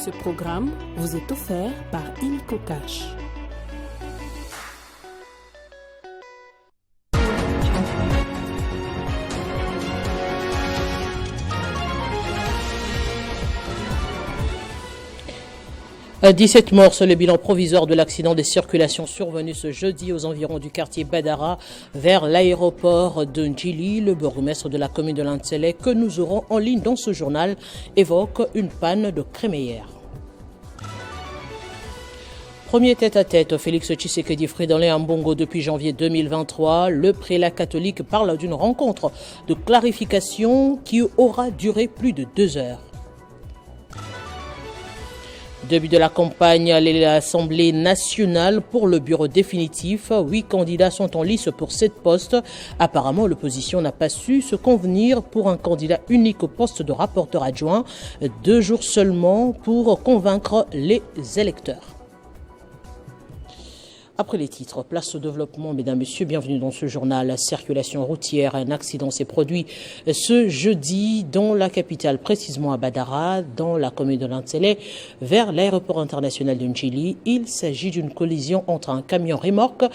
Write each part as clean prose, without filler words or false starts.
Ce programme vous est offert par Illico Cash. À 17 morts, c'est le bilan provisoire de l'accident de circulation survenu ce jeudi aux environs du quartier Badara vers l'aéroport de Ndjili. Le bourgmestre de la commune de Lantsele, que nous aurons en ligne dans ce journal, évoque une panne de crémaillère. Premier tête-à-tête, Félix Tshisekedi Freedomlé Ambongo depuis janvier 2023. Le prélat catholique parle d'une rencontre de clarification qui aura duré plus de 2 heures. Début de la campagne à l'Assemblée nationale pour le bureau définitif. 8 candidats sont en lice pour 7 postes. Apparemment, l'opposition n'a pas su se convenir pour un candidat unique au poste de rapporteur adjoint. 2 jours seulement pour convaincre les électeurs. Après les titres, place au développement, mesdames, messieurs, bienvenue dans ce journal. La circulation routière, un accident s'est produit ce jeudi dans la capitale, précisément à Badara, dans la commune de Lantsele, vers l'aéroport international de Ndjili. Il s'agit d'une collision entre un camion remorque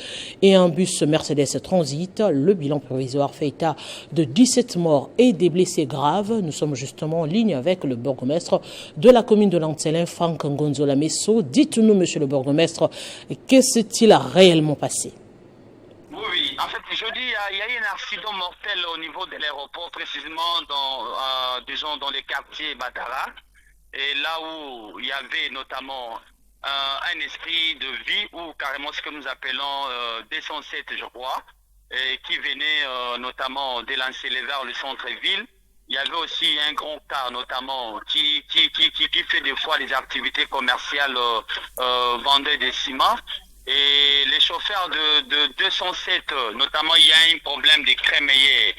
et un bus Mercedes Transit. Le bilan provisoire fait état de 17 morts et des blessés graves. Nous sommes justement en ligne avec le bourgmestre de la commune de Lantsele, Franck Ngonzola Messo. Dites-nous, monsieur le bourgmestre, qu'est-ce qu'il a réellement passé? Oui, en fait, jeudi, il y a eu un accident mortel au niveau de l'aéroport, précisément dans les quartiers Badara, et là où il y avait notamment un esprit de vie, ou carrément ce que nous appelons 207, je crois, et qui venait notamment d'élancer vers le centre-ville. Il y avait aussi un grand car, notamment, qui fait des fois des activités commerciales, vendeur de ciment. Et les chauffeurs de 207, notamment, il y a un problème de crémaillère.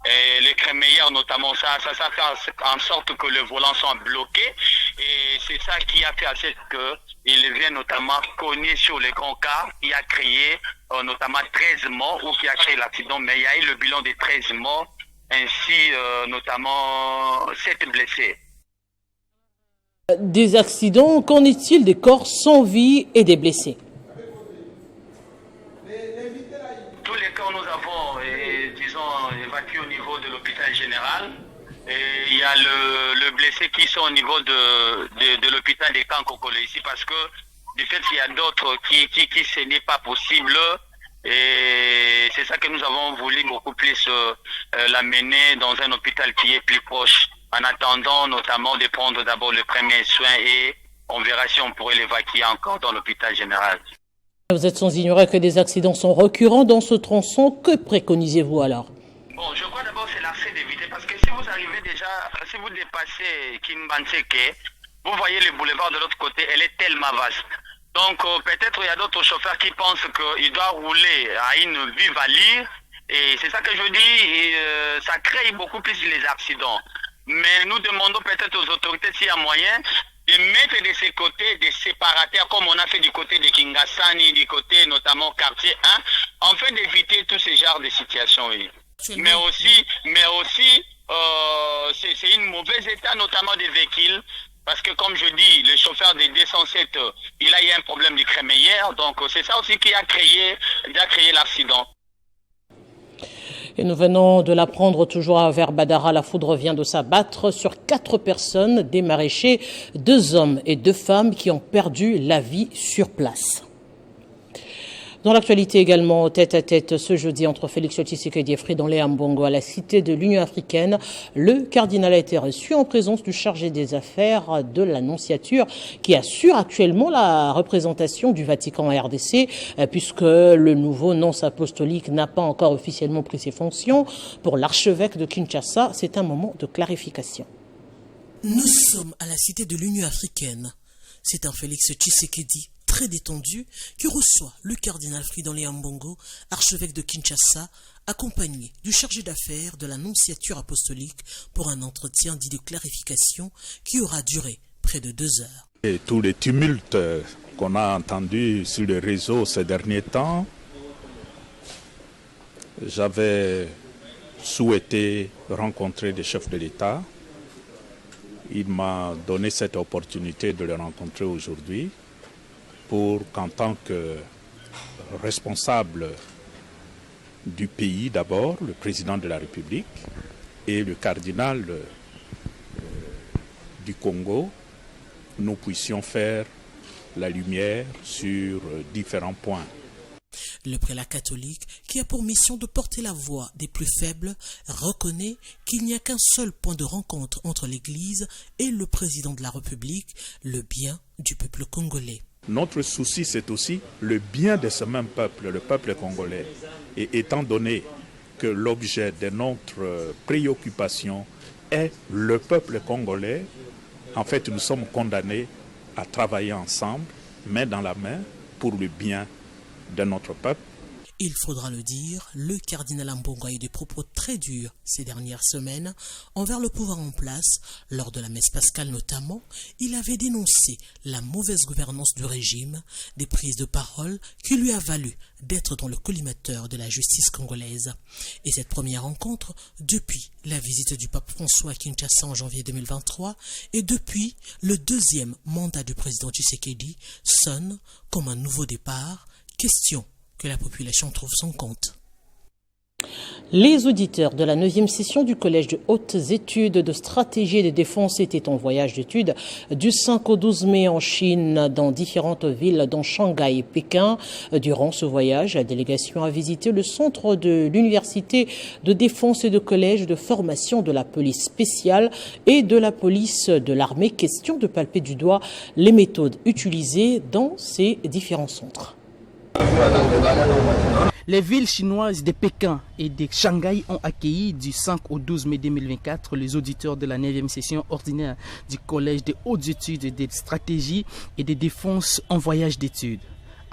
Et les crémaillères, notamment, ça fait en sorte que le volant soit bloqué. Et c'est ça qui a fait à ce qu'il vient notamment cogner sur les grands cars, qui a créé notamment 13 morts, ou qui a créé l'accident. Mais il y a eu le bilan de 13 morts, ainsi notamment 7 blessés. Des accidents, qu'en est-il des corps sans vie et des blessés? Tous les corps nous avons, évacués au niveau de l'hôpital général. Et il y a le blessé qui sont au niveau de l'hôpital de Kankokole ici, parce que du fait qu'il y a d'autres qui ce n'est pas possible. Et c'est ça que nous avons voulu beaucoup plus l'amener dans un hôpital qui est plus proche, en attendant notamment de prendre d'abord le premier soin, et on verra si on pourrait l'évacuer encore dans l'hôpital général. Vous êtes sans ignorer que des accidents sont récurrents dans ce tronçon. Que préconisez-vous alors? Bon, je crois d'abord c'est l'accès d'éviter, parce que si vous arrivez déjà, si vous dépassez Kimbanseke, vous voyez le boulevard de l'autre côté, elle est tellement vaste. Donc peut-être il y a d'autres chauffeurs qui pensent qu'ils doivent rouler à une vive allure, et c'est ça que je dis, ça crée beaucoup plus les accidents. Mais nous demandons peut-être aux autorités s'il y a moyen de mettre de ces côtés des séparateurs, comme on a fait du côté de Kingasani, du côté notamment quartier 1, afin d'éviter tous ces genres de situations. Oui. Mais aussi c'est une mauvaise état notamment des véhicules, parce que comme je dis, le chauffeur des 207, il a eu un problème de crémaillère, donc c'est ça aussi qui a créé l'accident. Et nous venons de l'apprendre toujours vers Badara, la foudre vient de s'abattre sur 4 personnes, des maraîchers, 2 hommes et 2 femmes qui ont perdu la vie sur place. Dans l'actualité également, tête-à-tête ce jeudi entre Félix Tshisekedi et Freedomlé Ambongo à la Cité de l'Union africaine, le cardinal a été reçu en présence du chargé des affaires de l'Annonciature qui assure actuellement la représentation du Vatican en RDC puisque le nouveau nonce apostolique n'a pas encore officiellement pris ses fonctions. Pour l'archevêque de Kinshasa, c'est un moment de clarification. Nous sommes à la Cité de l'Union africaine. C'est un Félix Tshisekedi très détendu qui reçoit le cardinal Freedomlé Ambongo, archevêque de Kinshasa, accompagné du chargé d'affaires de l'Annonciature apostolique pour un entretien dit de clarification qui aura duré près de 2 heures. Et tous les tumultes qu'on a entendus sur les réseaux ces derniers temps, j'avais souhaité rencontrer des chefs de l'État. Il m'a donné cette opportunité de le rencontrer aujourd'hui pour qu'en tant que responsable du pays d'abord, le président de la République et le cardinal du Congo, nous puissions faire la lumière sur différents points. Le prélat catholique, qui a pour mission de porter la voix des plus faibles, reconnaît qu'il n'y a qu'un seul point de rencontre entre l'Église et le président de la République, le bien du peuple congolais. Notre souci, c'est aussi le bien de ce même peuple, le peuple congolais. Et étant donné que l'objet de notre préoccupation est le peuple congolais, en fait, nous sommes condamnés à travailler ensemble, main dans la main, pour le bien de notre peuple. Il faudra le dire, le cardinal Ambongo a eu des propos très durs ces dernières semaines envers le pouvoir en place. Lors de la messe pascale notamment, il avait dénoncé la mauvaise gouvernance du régime, des prises de parole qui lui a valu d'être dans le collimateur de la justice congolaise. Et cette première rencontre, depuis la visite du pape François à Kinshasa en janvier 2023 et depuis le deuxième mandat du président Tshisekedi, sonne comme un nouveau départ, question que la population trouve son compte. Les auditeurs de la 9e session du Collège de hautes études de stratégie et de défense étaient en voyage d'études du 5 au 12 mai en Chine, dans différentes villes, dont Shanghai et Pékin. Durant ce voyage, la délégation a visité le centre de l'Université de défense et de collège de formation de la police spéciale et de la police de l'armée. Question de palper du doigt les méthodes utilisées dans ces différents centres. Les villes chinoises de Pékin et de Shanghai ont accueilli du 5 au 12 mai 2024 les auditeurs de la 9e session ordinaire du Collège de hautes études de stratégie et de défense en voyage d'études.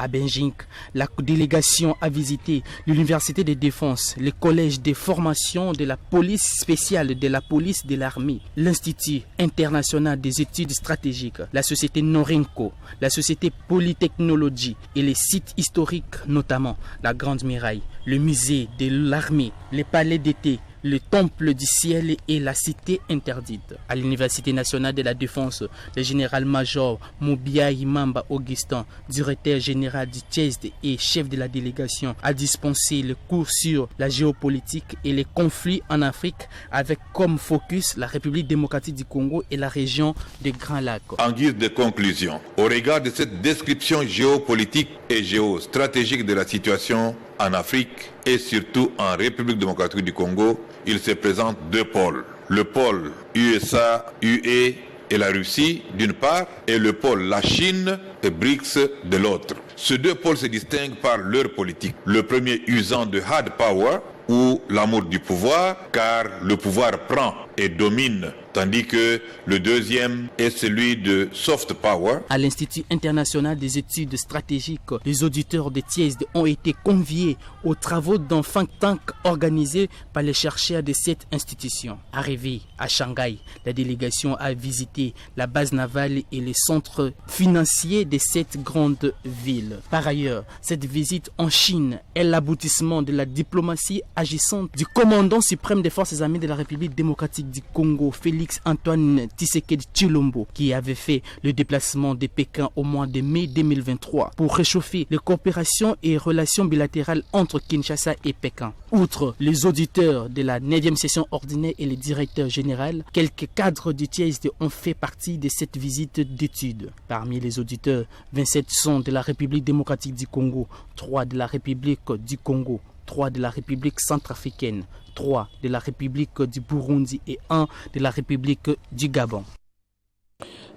À Beijing, la délégation a visité l'Université de défense, le collège de formation de la police spéciale de la police de l'armée, l'Institut international des études stratégiques, la société Norinco, la société Polytechnologie et les sites historiques, notamment la Grande Muraille, le musée de l'armée, les palais d'été, le temple du ciel et la cité interdite. À l'Université nationale de la défense, le général-major Mobia Imamba Augustin, directeur général du TIESD et chef de la délégation, a dispensé le cours sur la géopolitique et les conflits en Afrique avec comme focus la République démocratique du Congo et la région des Grands Lacs. En guise de conclusion, au regard de cette description géopolitique et géostratégique de la situation en Afrique et surtout en République démocratique du Congo, il se présente deux pôles. Le pôle USA-UE et la Russie d'une part et le pôle la Chine et BRICS de l'autre. Ces deux pôles se distinguent par leur politique. Le premier usant de hard power ou l'amour du pouvoir, car le pouvoir prend et domine, tandis que le deuxième est celui de soft power. À l'Institut international des études stratégiques, les auditeurs de TIESD ont été conviés aux travaux d'un think tank organisé par les chercheurs de cette institution. Arrivée à Shanghai, la délégation a visité la base navale et les centres financiers de cette grande ville. Par ailleurs, cette visite en Chine est l'aboutissement de la diplomatie agissante du commandant suprême des forces armées de la République démocratique du Congo, Félix Antoine Tshisekedi Tshilombo, qui avait fait le déplacement de Pékin au mois de mai 2023 pour réchauffer les coopérations et relations bilatérales entre Kinshasa et Pékin. Outre les auditeurs de la 9e session ordinaire et le directeur général, quelques cadres du TIESD ont fait partie de cette visite d'études. Parmi les auditeurs, 27 sont de la République démocratique du Congo, 3 de la République du Congo, 3 de la République centrafricaine, 3 de la République du Burundi et 1 de la République du Gabon.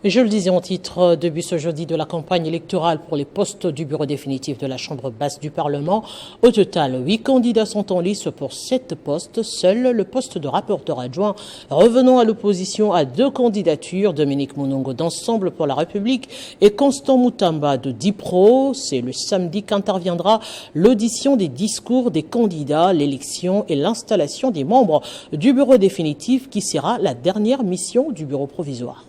Je le disais en titre, début ce jeudi de la campagne électorale pour les postes du bureau définitif de la Chambre basse du Parlement. Au total, 8 candidats sont en lice pour 7 postes. Seul le poste de rapporteur adjoint revenant à l'opposition à 2 candidatures. Dominique Monongo d'Ensemble pour la République et Constant Moutamba de DIPRO. C'est le samedi qu'interviendra l'audition des discours des candidats, l'élection et l'installation des membres du bureau définitif qui sera la dernière mission du bureau provisoire.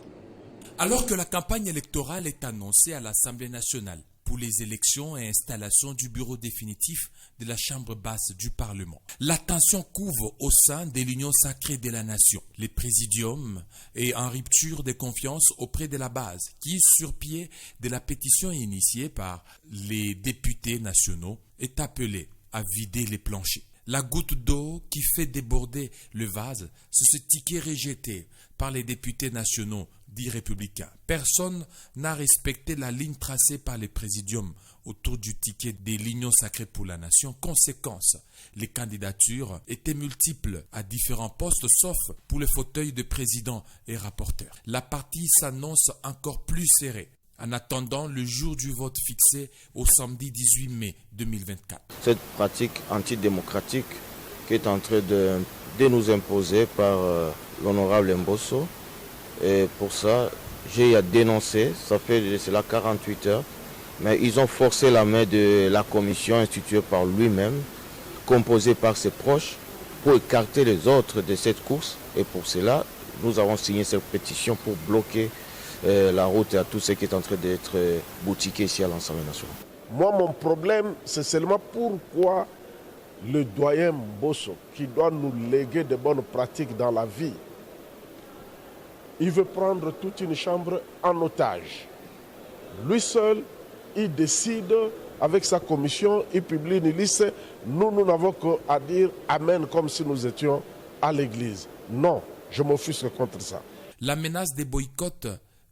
Alors que la campagne électorale est annoncée à l'Assemblée nationale, pour les élections et installation du bureau définitif de la Chambre basse du Parlement. La tension couvre au sein de l'Union sacrée de la nation. Le présidium est en rupture de confiance auprès de la base, qui, sur pied de la pétition initiée par les députés nationaux, est appelée à vider les planchers. La goutte d'eau qui fait déborder le vase, c'est ce ticket rejeté par les députés nationaux dits républicains. Personne n'a respecté la ligne tracée par le présidium autour du ticket de l'Union sacrée pour la nation. Conséquence, les candidatures étaient multiples à différents postes, sauf pour le fauteuil de président et rapporteur. La partie s'annonce encore plus serrée en attendant le jour du vote fixé au samedi 18 mai 2024. Cette pratique antidémocratique qui est en train de nous imposer par l'honorable Mbosso, et pour ça, j'ai à dénoncer, ça fait cela 48 heures, mais ils ont forcé la main de la commission instituée par lui-même, composée par ses proches, pour écarter les autres de cette course. Et pour cela, nous avons signé cette pétition pour bloquer la route à tout ce qui est en train d'être boutiqué ici à l'Assemblée nationale. Moi, mon problème, c'est seulement pourquoi le doyen Mbosso, qui doit nous léguer de bonnes pratiques dans la vie, il veut prendre toute une chambre en otage. Lui seul, il décide avec sa commission, il publie une liste. Nous n'avons qu'à dire Amen comme si nous étions à l'église. Non, je m'offusque contre ça. La menace des boycotts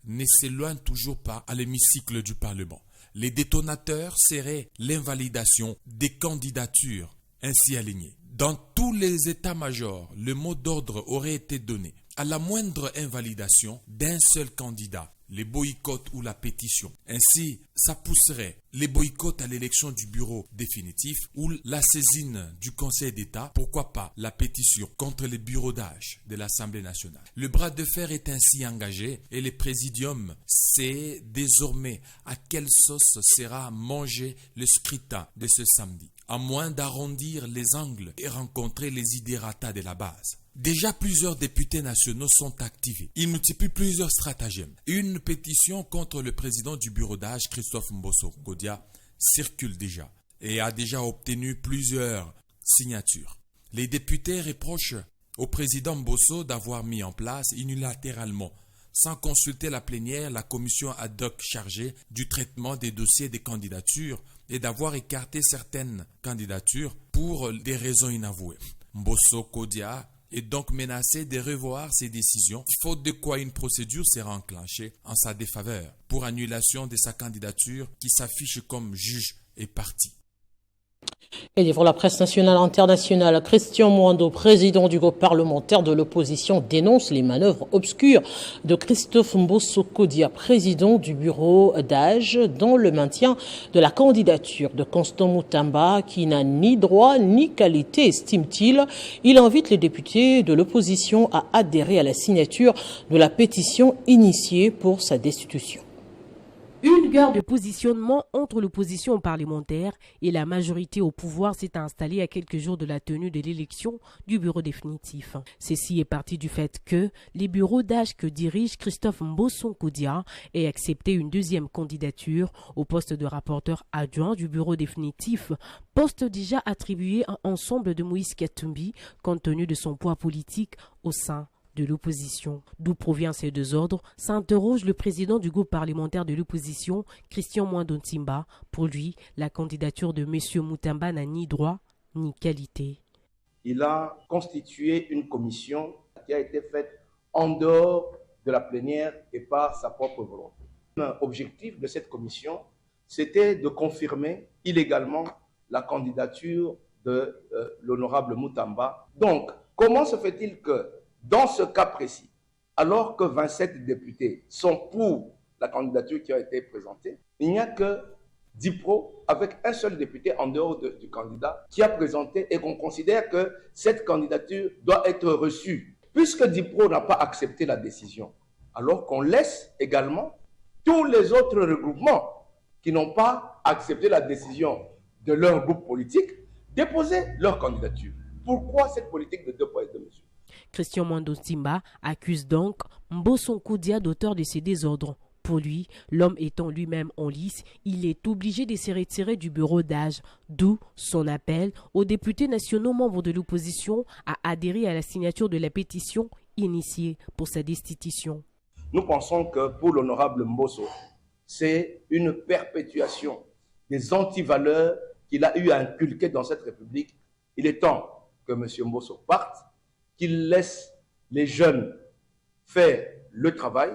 ne s'éloigne toujours pas à l'hémicycle du Parlement. Les détonateurs seraient l'invalidation des candidatures ainsi alignées. Dans tous les états-majors, le mot d'ordre aurait été donné. À la moindre invalidation d'un seul candidat, les boycotts ou la pétition. Ainsi, ça pousserait les boycotts à l'élection du bureau définitif ou la saisine du Conseil d'État, pourquoi pas la pétition contre les bureaux d'âge de l'Assemblée nationale. Le bras de fer est ainsi engagé et le présidium sait désormais à quelle sauce sera mangé le scrutin de ce samedi, à moins d'arrondir les angles et rencontrer les idératas de la base. Déjà, plusieurs députés nationaux sont activés. Ils multiplient plusieurs stratagèmes. Une pétition contre le président du bureau d'âge, Christophe Mbosso Kodia, circule déjà et a déjà obtenu plusieurs signatures. Les députés reprochent au président Mbosso d'avoir mis en place unilatéralement, sans consulter la plénière, la commission ad hoc chargée du traitement des dossiers des candidatures et d'avoir écarté certaines candidatures pour des raisons inavouées. Mbosso Kodia est donc menacé de revoir ses décisions, faute de quoi une procédure sera enclenchée en sa défaveur pour annulation de sa candidature qui s'affiche comme juge et partie. Et devant la presse nationale et internationale, Christian Mwando, président du groupe parlementaire de l'opposition, dénonce les manœuvres obscures de Christophe Mbosso Kodia, président du bureau d'âge, dans le maintien de la candidature de Constant Moutamba, qui n'a ni droit ni qualité, estime-t-il. Il invite les députés de l'opposition à adhérer à la signature de la pétition initiée pour sa destitution. Une guerre de positionnement entre l'opposition parlementaire et la majorité au pouvoir s'est installée à quelques jours de la tenue de l'élection du bureau définitif. Ceci est parti du fait que les bureaux d'âge que dirige Christophe Mbosso Kodia aient accepté une deuxième candidature au poste de rapporteur adjoint du bureau définitif, poste déjà attribué à Ensemble de Moïse Katumbi compte tenu de son poids politique au sein de l'opposition. D'où proviennent ces deux ordres, s'interroge le président du groupe parlementaire de l'opposition, Christian Mwando Ntimba. Pour lui, la candidature de M. Moutamba n'a ni droit ni qualité. Il a constitué une commission qui a été faite en dehors de la plénière et par sa propre volonté. L'objectif de cette commission, c'était de confirmer illégalement la candidature de l'honorable Moutamba. Donc, comment se fait-il que dans ce cas précis, alors que 27 députés sont pour la candidature qui a été présentée, il n'y a que Dipro avec un seul député en dehors du candidat qui a présenté et qu'on considère que cette candidature doit être reçue. Puisque Dipro n'a pas accepté la décision, alors qu'on laisse également tous les autres regroupements qui n'ont pas accepté la décision de leur groupe politique déposer leur candidature. Pourquoi cette politique de deux poids et deux mesures? Christian Mwando Ntimba accuse donc Mbosso Kodia d'auteur de ces désordres Pour lui, l'homme étant lui-même en lice, il est obligé de se retirer du bureau d'âge, d'où son appel aux députés nationaux membres de l'opposition à adhérer à la signature de la pétition initiée pour sa destitution. Nous pensons que pour l'honorable Mbosso, c'est une perpétuation des antivaleurs qu'il a eu à inculquer dans cette République. Il est temps que M. Mbosso parte, qu'il laisse les jeunes faire le travail.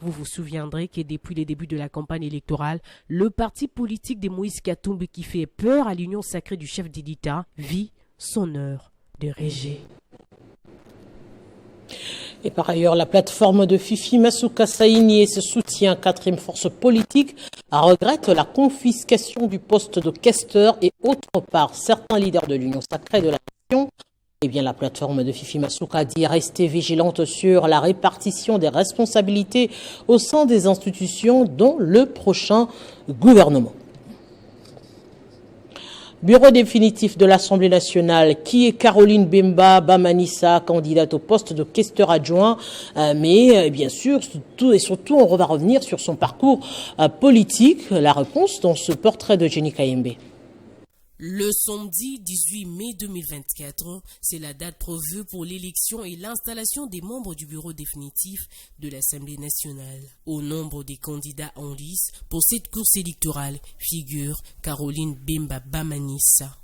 Vous vous souviendrez que depuis les débuts de la campagne électorale, le parti politique de Moïse Katumbi qui fait peur à l'union sacrée du chef d'État vit son heure de rejet. Et par ailleurs, la plateforme de Fifi Masuka Saini et ses soutiens, quatrième force politique, regrette la confiscation du poste de questeur et autre part certains leaders de l'Union sacrée de la nation. Eh bien, la plateforme de Fifi Masuka dit rester vigilante sur la répartition des responsabilités au sein des institutions dans le prochain gouvernement. Bureau définitif de l'Assemblée nationale, qui est Caroline Bemba Bamanissa, candidate au poste de questeur adjoint, mais bien sûr, surtout, on va revenir sur son parcours politique. La réponse dans ce portrait de Jenny Kayembe. Le samedi 18 mai 2024, c'est la date prévue pour l'élection et l'installation des membres du bureau définitif de l'Assemblée nationale. Au nombre des candidats en lice pour cette course électorale figure Caroline Bemba Bamanissa.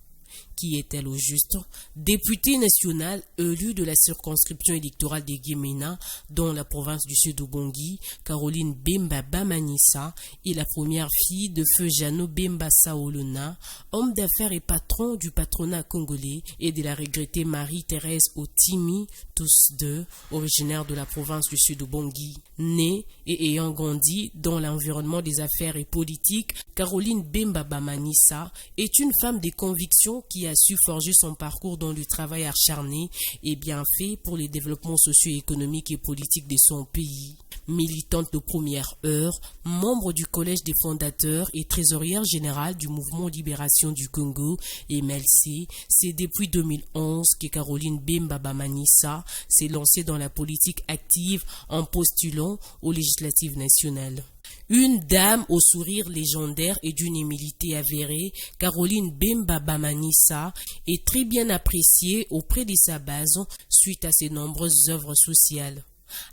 Qui est-elle au juste? Députée nationale élue de la circonscription électorale de Guémena dans la province du Sud-Ubangi, Caroline Bemba Bamanissa est la première fille de feu Jano Bemba Saolona, homme d'affaires et patron du patronat congolais, et de la regrettée Marie-Thérèse Otimi, tous deux originaires de la province du Sud-Ubangi. Née et ayant grandi dans l'environnement des affaires et politiques, Caroline Bemba Bamanissa est une femme de conviction qui a su forger son parcours dans le travail acharné et bien fait pour le développement socio-économique et politique de son pays. Militante de première heure, membre du collège des fondateurs et trésorière générale du mouvement Libération du Congo, MLC, c'est depuis 2011 que Caroline Bemba Bamanissa s'est lancée dans la politique active en postulant aux législatives nationales. Une dame au sourire légendaire et d'une humilité avérée, Caroline Bemba Bamanissa est très bien appréciée auprès de sa base suite à ses nombreuses œuvres sociales.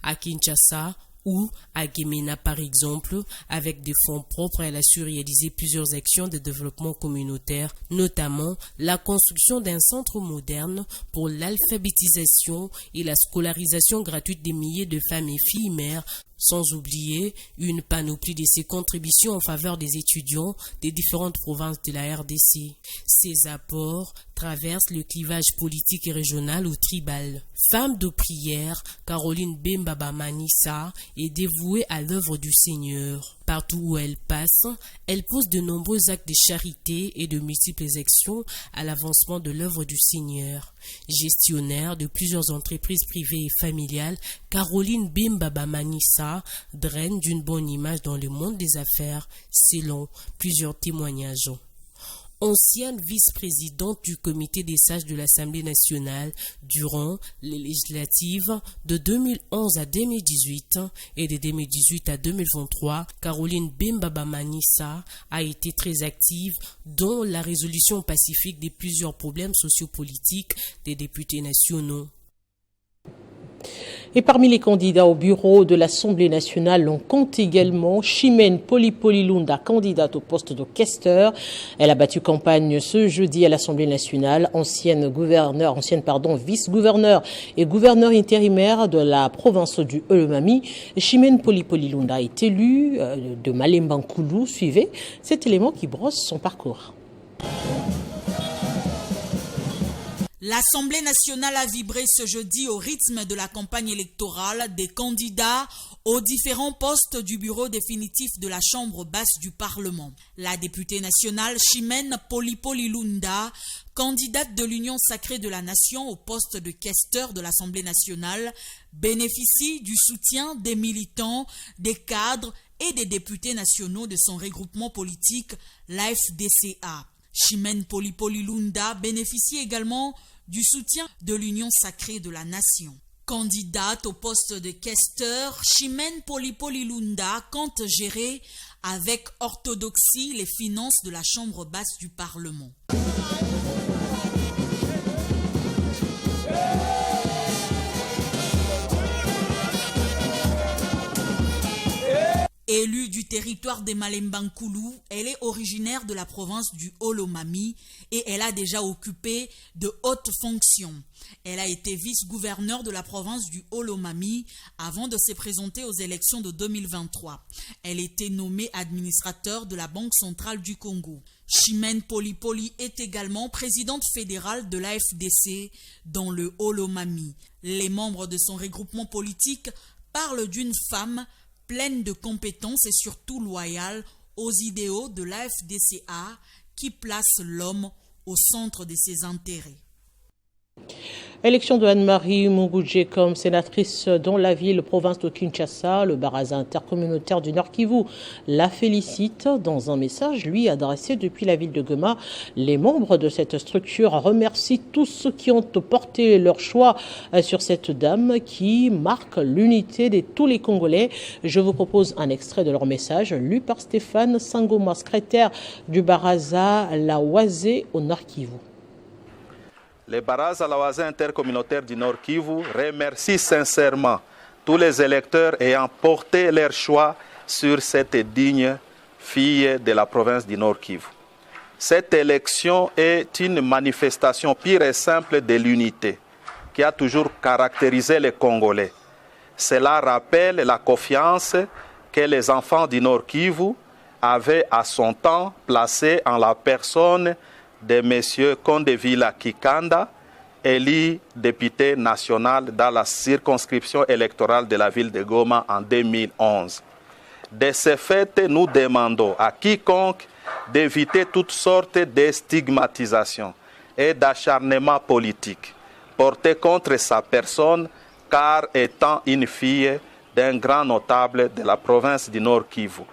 À Kinshasa ou à Guémena par exemple, avec des fonds propres, elle a su réaliser plusieurs actions de développement communautaire, notamment la construction d'un centre moderne pour l'alphabétisation et la scolarisation gratuite des milliers de femmes et filles mères, sans oublier une panoplie de ses contributions en faveur des étudiants des différentes provinces de la RDC. Ses apports traversent le clivage politique et régional ou tribal. Femme de prière, Caroline Bemba Bamanissa est dévouée à l'œuvre du Seigneur. Partout où elle passe, elle pose de nombreux actes de charité et de multiples actions à l'avancement de l'œuvre du Seigneur. Gestionnaire de plusieurs entreprises privées et familiales, Caroline Bemba Bamanissa draine d'une bonne image dans le monde des affaires, selon plusieurs témoignages. Ancienne vice-présidente du comité des sages de l'Assemblée nationale durant les législatives de 2011 à 2018 et de 2018 à 2023, Caroline Bemba Bamanissa a été très active dans la résolution pacifique de plusieurs problèmes sociopolitiques des députés nationaux. Et parmi les candidats au bureau de l'Assemblée nationale, on compte également Chimène Polypolilunda, candidate au poste de questeur. Elle a battu campagne ce jeudi à l'Assemblée nationale, ancienne vice-gouverneur et gouverneur intérimaire de la province du Olomami. Chimène Polypolilunda est élue de Malembankoulou. Suivez cet élément qui brosse son parcours. L'Assemblée nationale a vibré ce jeudi au rythme de la campagne électorale des candidats aux différents postes du bureau définitif de la Chambre basse du Parlement. La députée nationale Chimène Polypolilunda, candidate de l'Union sacrée de la nation au poste de questeur de l'Assemblée nationale, bénéficie du soutien des militants, des cadres et des députés nationaux de son regroupement politique, l'AFDCA. Chimène Polypolilunda bénéficie également du soutien de l'Union sacrée de la nation. Candidate au poste de questeur, Chimène Polypoli Lunda compte gérer avec orthodoxie les finances de la Chambre basse du Parlement. Élue du territoire des Malembankoulou, elle est originaire de la province du Haut-Lomami et elle a déjà occupé de hautes fonctions. Elle a été vice-gouverneure de la province du Haut-Lomami avant de se présenter aux élections de 2023. Elle était nommée administrateur de la Banque centrale du Congo. Chimène Polypoli est également présidente fédérale de l'AFDC dans le Haut-Lomami. Les membres de son regroupement politique parlent d'une femme pleine de compétences et surtout loyale aux idéaux de l'AFDCA qui place l'homme au centre de ses intérêts. Élection de Anne-Marie Munguje comme sénatrice dans la ville-province de Kinshasa. Le baraza intercommunautaire du Nord Kivu la félicite dans un message lui adressé depuis la ville de Goma. Les membres de cette structure remercient tous ceux qui ont porté leur choix sur cette dame qui marque l'unité de tous les Congolais. Je vous propose un extrait de leur message lu par Stéphane Sangoma, secrétaire du baraza Lawazé au Nord Kivu. Le Baraza Lawazé intercommunautaire du Nord Kivu remercie sincèrement tous les électeurs ayant porté leur choix sur cette digne fille de la province du Nord Kivu. Cette élection est une manifestation pure et simple de l'unité qui a toujours caractérisé les Congolais. Cela rappelle la confiance que les enfants du Nord Kivu avaient à son temps placée en la personne de M. Kondevila Kikanda, élu député national dans la circonscription électorale de la ville de Goma en 2011. De ce fait, nous demandons à quiconque d'éviter toutes sortes de stigmatisation et d'acharnement politique portés contre sa personne, car étant une fille d'un grand notable de la province du Nord Kivu.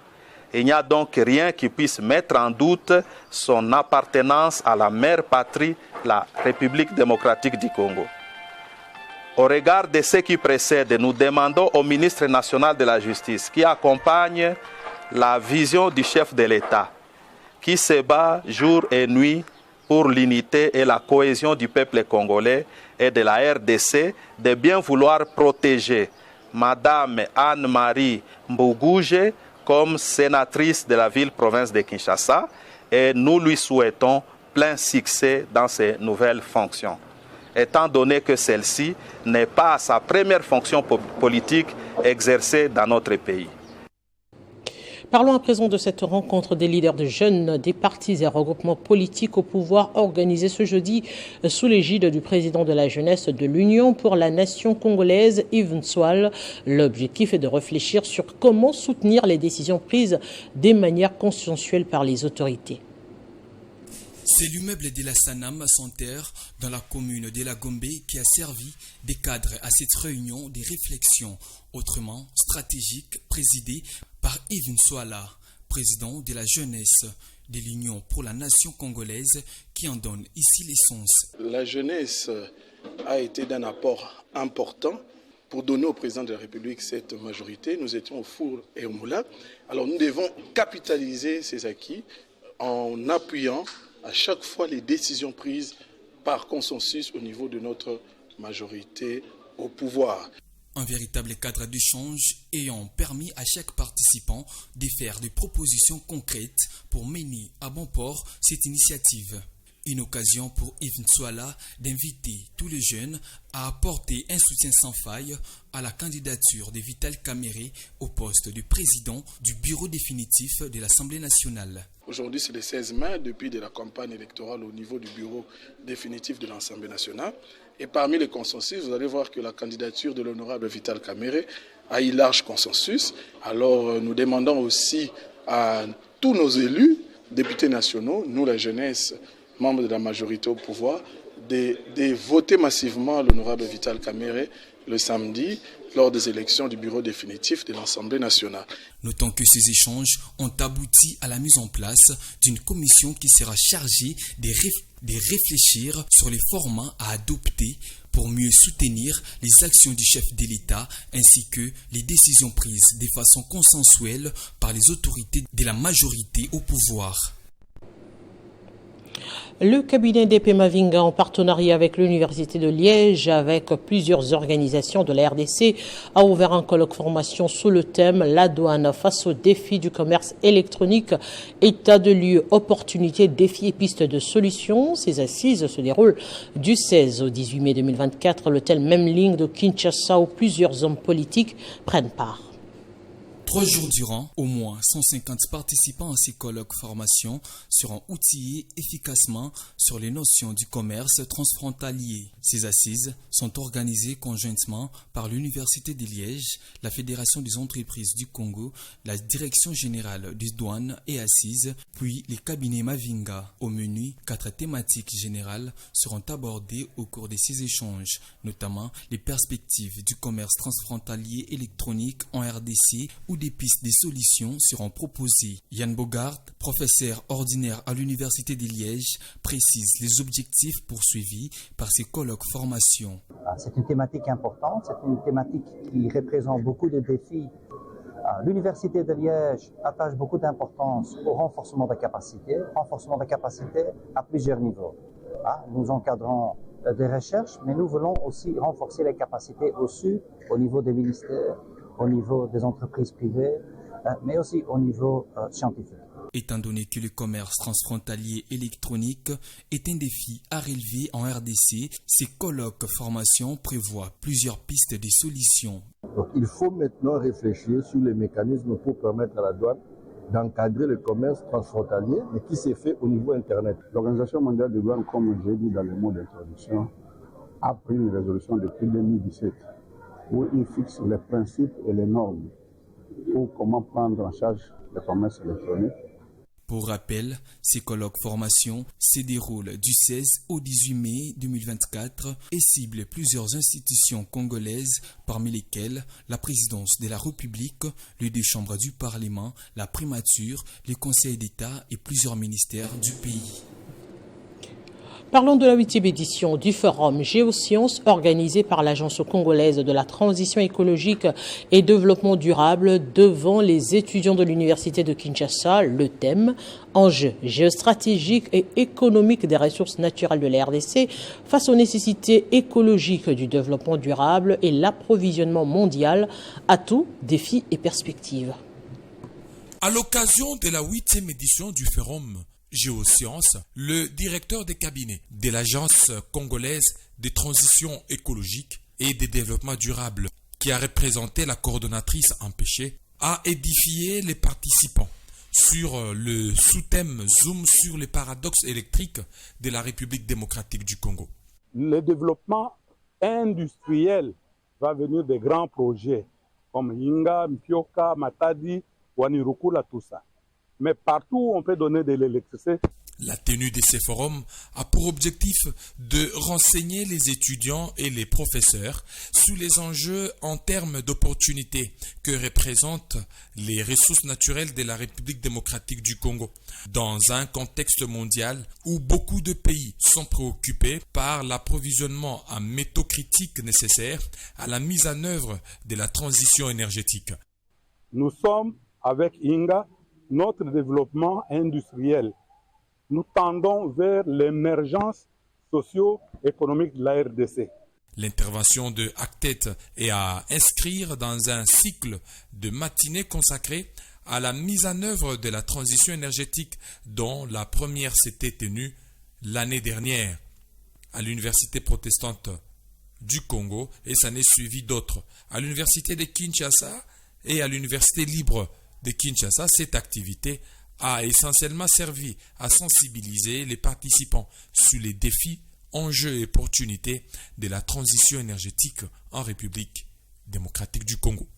Il n'y a donc rien qui puisse mettre en doute son appartenance à la mère patrie, la République démocratique du Congo. Au regard de ce qui précède, nous demandons au ministre national de la Justice qui accompagne la vision du chef de l'État, qui se bat jour et nuit pour l'unité et la cohésion du peuple congolais et de la RDC, de bien vouloir protéger Madame Anne-Marie Munguje comme sénatrice de la ville-province de Kinshasa, et nous lui souhaitons plein succès dans ses nouvelles fonctions, étant donné que celle-ci n'est pas sa première fonction politique exercée dans notre pays. Parlons à présent de cette rencontre des leaders de jeunes, des partis et regroupements politiques au pouvoir organisée ce jeudi sous l'égide du président de la jeunesse de l'Union pour la nation congolaise, Yves Nsoual. L'objectif est de réfléchir sur comment soutenir les décisions prises de manière consensuelle par les autorités. C'est l'immeuble de la Sanam Santerre dans la commune de la Gombe qui a servi de cadre à cette réunion de réflexion autrement stratégique présidée par Yves Nsouala, président de la jeunesse de l'Union pour la nation congolaise, qui en donne ici l'essence. La jeunesse a été d'un apport important pour donner au président de la République cette majorité. Nous étions au four et au moulin. Alors nous devons capitaliser ces acquis en appuyant à chaque fois les décisions prises par consensus au niveau de notre majorité au pouvoir. Un véritable cadre d'échange ayant permis à chaque participant de faire des propositions concrètes pour mener à bon port cette initiative. Une occasion pour Yves Nsouala d'inviter tous les jeunes à apporter un soutien sans faille à la candidature de Vital Kamerhe au poste de président du bureau définitif de l'Assemblée nationale. Aujourd'hui, c'est le 16 mai, depuis de la campagne électorale au niveau du bureau définitif de l'Assemblée nationale. Et parmi les consensus, vous allez voir que la candidature de l'honorable Vital Kamerhe a eu large consensus. Alors, nous demandons aussi à tous nos élus, députés nationaux, nous la jeunesse, membres de la majorité au pouvoir, de voter massivement l'honorable Vital Kamerhe le samedi lors des élections du bureau définitif de l'Assemblée nationale. Notons que ces échanges ont abouti à la mise en place d'une commission qui sera chargée de réfléchir sur les formats à adopter pour mieux soutenir les actions du chef de l'État ainsi que les décisions prises de façon consensuelle par les autorités de la majorité au pouvoir. Le cabinet d'Epé Mavinga, en partenariat avec l'Université de Liège, avec plusieurs organisations de la RDC, a ouvert un colloque formation sous le thème « La douane face aux défis du commerce électronique, état de lieu, opportunités, défis et pistes de solutions ». Ces assises se déroulent du 16 au 18 mai 2024, l'hôtel Memling de Kinshasa, où plusieurs hommes politiques prennent part. 3 jours durant, au moins 150 participants à ces colloques formation seront outillés efficacement sur les notions du commerce transfrontalier. Ces assises sont organisées conjointement par l'Université de Liège, la Fédération des entreprises du Congo, la Direction générale des douanes et assises, puis les cabinets Mavinga. Au menu, 4 thématiques générales seront abordées au cours de ces échanges, notamment les perspectives du commerce transfrontalier électronique en RDC, où des pistes des solutions seront proposées. Yann Bogart, professeur ordinaire à l'Université de Liège, précise les objectifs poursuivis par ces colloques formation. C'est une thématique importante, c'est une thématique qui représente beaucoup de défis. L'Université de Liège attache beaucoup d'importance au renforcement des capacités à plusieurs niveaux. Nous encadrons des recherches, mais nous voulons aussi renforcer les capacités au niveau des ministères, au niveau des entreprises privées, mais aussi au niveau scientifique. Étant donné que le commerce transfrontalier électronique est un défi à relever en RDC, ces colloques formation prévoient plusieurs pistes de solutions. Donc, il faut maintenant réfléchir sur les mécanismes pour permettre à la douane d'encadrer le commerce transfrontalier, mais qui s'est fait au niveau Internet. L'Organisation mondiale de douane, comme j'ai dit dans le mot d'introduction, a pris une résolution depuis 2017 où il fixe les principes et les normes pour comment prendre en charge le commerce électronique. Pour rappel, ces colloques formation se déroulent du 16 au 18 mai 2024 et ciblent plusieurs institutions congolaises, parmi lesquelles la présidence de la République, les 2 chambres du Parlement, la primature, les conseils d'État et plusieurs ministères du pays. Parlons de la 8e édition du Forum Géosciences organisé par l'Agence congolaise de la transition écologique et développement durable devant les étudiants de l'Université de Kinshasa. Le thème « Enjeux géostratégiques et économiques des ressources naturelles de la RDC face aux nécessités écologiques du développement durable et l'approvisionnement mondial, atouts, défis et perspectives ». À l'occasion de la 8e édition du Forum Géosciences, le directeur des cabinets de l'Agence congolaise de transition écologique et de développement durable, qui a représenté la coordonnatrice empêchée, a édifié les participants sur le sous-thème Zoom sur les paradoxes électriques de la République démocratique du Congo. Le développement industriel va venir des grands projets comme Inga, Mpioka, Matadi, Wanirukula, tout ça. Mais partout où on peut donner de l'électricité. La tenue de ces forums a pour objectif de renseigner les étudiants et les professeurs sur les enjeux en termes d'opportunités que représentent les ressources naturelles de la République démocratique du Congo, dans un contexte mondial où beaucoup de pays sont préoccupés par l'approvisionnement en métaux critiques nécessaires à la mise en œuvre de la transition énergétique. Nous sommes avec Inga, notre développement industriel. Nous tendons vers l'émergence socio-économique de la RDC. L'intervention de ACTET est à inscrire dans un cycle de matinées consacrées à la mise en œuvre de la transition énergétique dont la première s'était tenue l'année dernière à l'Université protestante du Congo et s'en est suivi d'autres. À l'Université de Kinshasa et à l'Université libre de Kinshasa, cette activité a essentiellement servi à sensibiliser les participants sur les défis, enjeux et opportunités de la transition énergétique en République démocratique du Congo.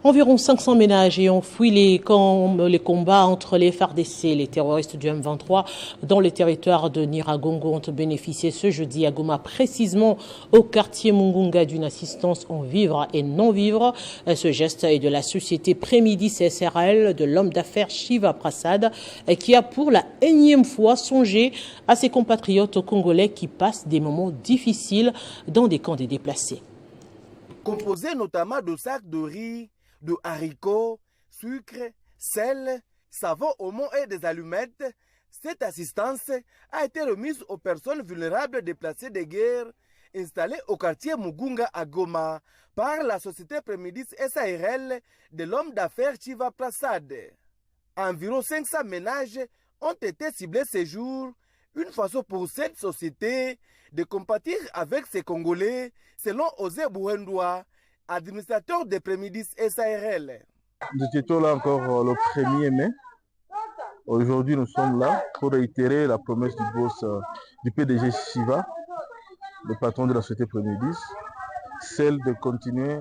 Environ 500 ménages ont fui les combats entre les FARDC et les terroristes du M23 dans le territoire de Nyiragongo ont bénéficié ce jeudi à Goma, précisément au quartier Mungunga, d'une assistance en vivres et non-vivres. Ce geste est de la société Prémidis SRL de l'homme d'affaires Shiva Prasad, qui a pour la énième fois songé à ses compatriotes congolais qui passent des moments difficiles dans des camps des déplacés. Composé notamment de sacs de riz, de haricots, sucre, sel, savon, oignon et des allumettes, cette assistance a été remise aux personnes vulnérables déplacées de guerre installées au quartier Mugunga à Goma par la société Prémidis SARL de l'homme d'affaires Shiva Prasad. Environ 500 ménages ont été ciblés ces jours, une façon pour cette société de compatir avec ces Congolais, selon Osé Bouhendoua, administrateur de Prémidis SARL. Nous étions là encore le 1er mai. Aujourd'hui, nous sommes là pour réitérer la promesse du boss du PDG Shiva, le patron de la société Prémidis, celle de continuer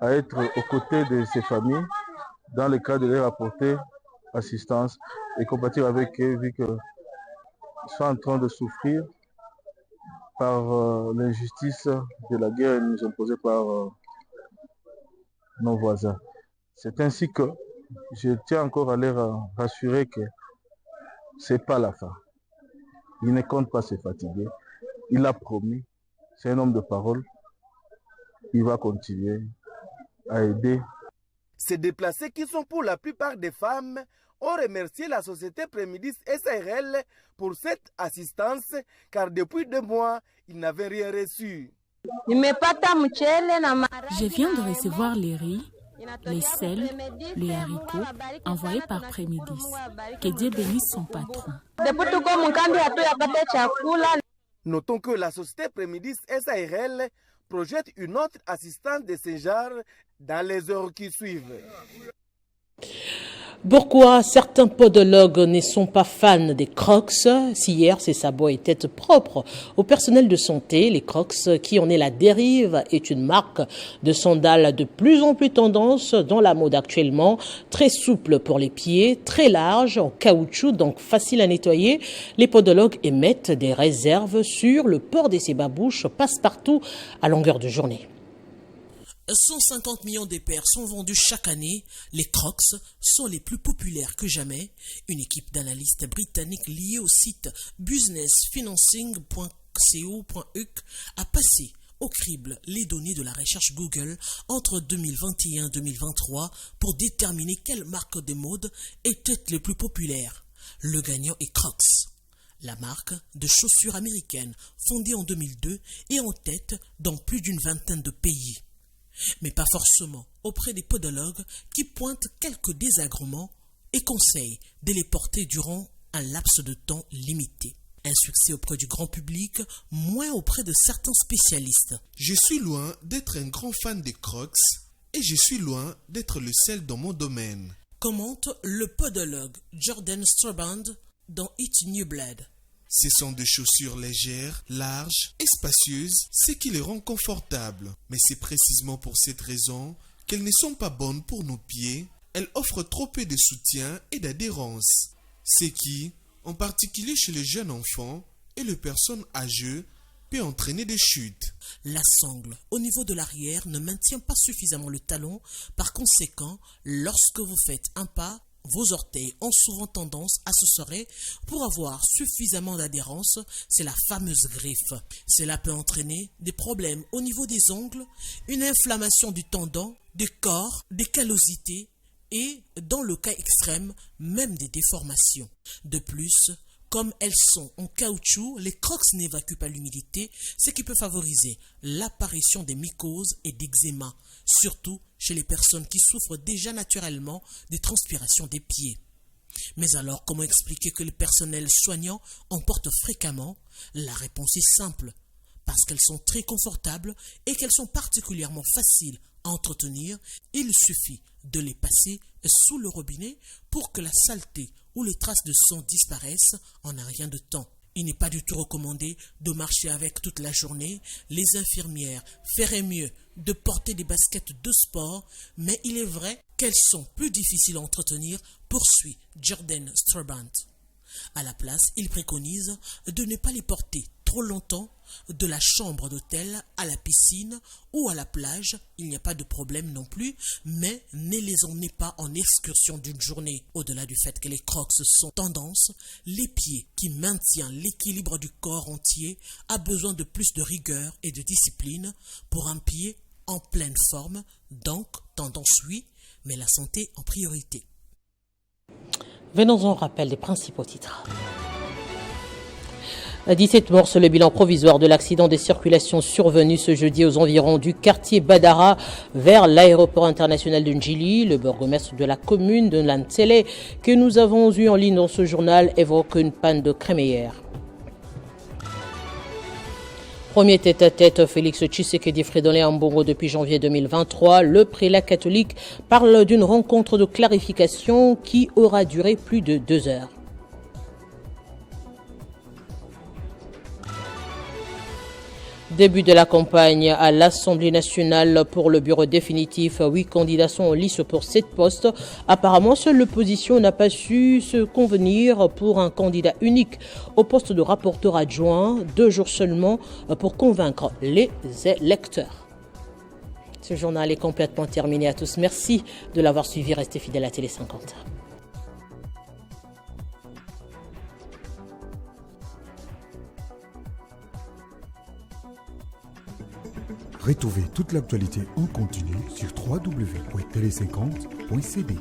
à être aux côtés de ces familles dans le cadre de leur apporter assistance et compatir avec eux, vu qu'ils sont en train de souffrir par l'injustice de la guerre nous imposée par nos voisins. C'est ainsi que je tiens encore à les rassurer que ce n'est pas la fin. Il ne compte pas se fatiguer. Il a promis, c'est un homme de parole. Il va continuer à aider. Ces déplacés, qui sont pour la plupart des femmes, ont remercié la société Prémidis SARL pour cette assistance, car depuis 2 mois, ils n'avaient rien reçu. Je viens de recevoir les riz, les sels, les haricots envoyés par Prémidis. Que Dieu bénisse son patron. Notons que la société Prémidis SARL projette une autre assistance de ce genre dans les heures qui suivent. Pourquoi certains podologues ne sont pas fans des Crocs? Si hier ces sabots étaient propres au personnel de santé, les Crocs, qui en est la dérive, est une marque de sandales de plus en plus tendance dans la mode actuellement, très souple pour les pieds, très large, en caoutchouc, donc facile à nettoyer. Les podologues émettent des réserves sur le port de ces babouches passe-partout à longueur de journée. 150 millions de paires sont vendues chaque année. Les Crocs sont les plus populaires que jamais. Une équipe d'analystes britanniques liée au site businessfinancing.co.uk a passé au crible les données de la recherche Google entre 2021 et 2023 pour déterminer quelle marque de mode était les plus populaires. Le gagnant est Crocs. La marque de chaussures américaines fondée en 2002 est en tête dans plus d'une vingtaine de pays. Mais pas forcément auprès des podologues qui pointent quelques désagréments et conseillent de les porter durant un laps de temps limité. Un succès auprès du grand public, moins auprès de certains spécialistes. Je suis loin d'être un grand fan des Crocs et je suis loin d'être le seul dans mon domaine. Commente le podologue Jordan Straband dans It New Blood. Ce sont des chaussures légères, larges et spacieuses, ce qui les rend confortables. Mais c'est précisément pour cette raison qu'elles ne sont pas bonnes pour nos pieds. Elles offrent trop peu de soutien et d'adhérence. Ce qui, en particulier chez les jeunes enfants et les personnes âgées, peut entraîner des chutes. La sangle au niveau de l'arrière ne maintient pas suffisamment le talon. Par conséquent, lorsque vous faites un pas, vos orteils ont souvent tendance à se serrer. Pour avoir suffisamment d'adhérence, c'est la fameuse griffe. Cela peut entraîner des problèmes au niveau des ongles, une inflammation du tendon, du corps, des callosités et, dans le cas extrême, même des déformations. De plus, comme elles sont en caoutchouc, les Crocs n'évacuent pas l'humidité, ce qui peut favoriser l'apparition des mycoses et d'eczéma, surtout chez les personnes qui souffrent déjà naturellement des transpirations des pieds. Mais alors, comment expliquer que le personnel soignant en porte fréquemment? La réponse est simple, parce qu'elles sont très confortables et qu'elles sont particulièrement faciles à entretenir. Il suffit de les passer sous le robinet pour que la saleté ou les traces de sang disparaissent en un rien de temps. Il n'est pas du tout recommandé de marcher avec toute la journée. Les infirmières feraient mieux de porter des baskets de sport, mais il est vrai qu'elles sont plus difficiles à entretenir, poursuit Jordan Strabant. À la place, il préconise de ne pas les porter trop longtemps de la chambre d'hôtel à la piscine ou à la plage. Il n'y a pas de problème non plus, mais ne les emmenez pas en excursion d'une journée. Au-delà du fait que les Crocs sont tendance, les pieds qui maintiennent l'équilibre du corps entier a besoin de plus de rigueur et de discipline pour un pied en pleine forme. Donc, tendance oui, mais la santé en priorité. Venons en rappel des principaux titres. 17 morts sur le bilan provisoire de l'accident de circulation survenu ce jeudi aux environs du quartier Badara vers l'aéroport international de Ndjili. Le bourgmestre de la commune de Lantsele que nous avons eu en ligne dans ce journal évoque une panne de crémaillère. Premier tête-à-tête, Félix Tshisekedi Fridolin Ambongo depuis janvier 2023. Le prélat catholique parle d'une rencontre de clarification qui aura duré plus de 2 heures. Début de la campagne à l'Assemblée nationale pour le bureau définitif. 8 candidats sont en lice pour 7 postes. Apparemment, seule l'opposition n'a pas su se convenir pour un candidat unique au poste de rapporteur adjoint. 2 jours seulement pour convaincre les électeurs. Ce journal est complètement terminé à tous. Merci de l'avoir suivi. Restez fidèles à Télé 50. Retrouvez toute l'actualité en continu sur www.tele50.cd.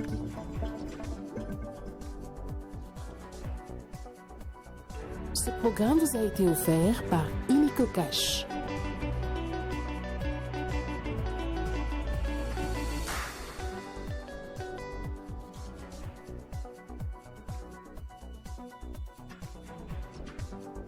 Ce programme vous a été offert par Illico Cash.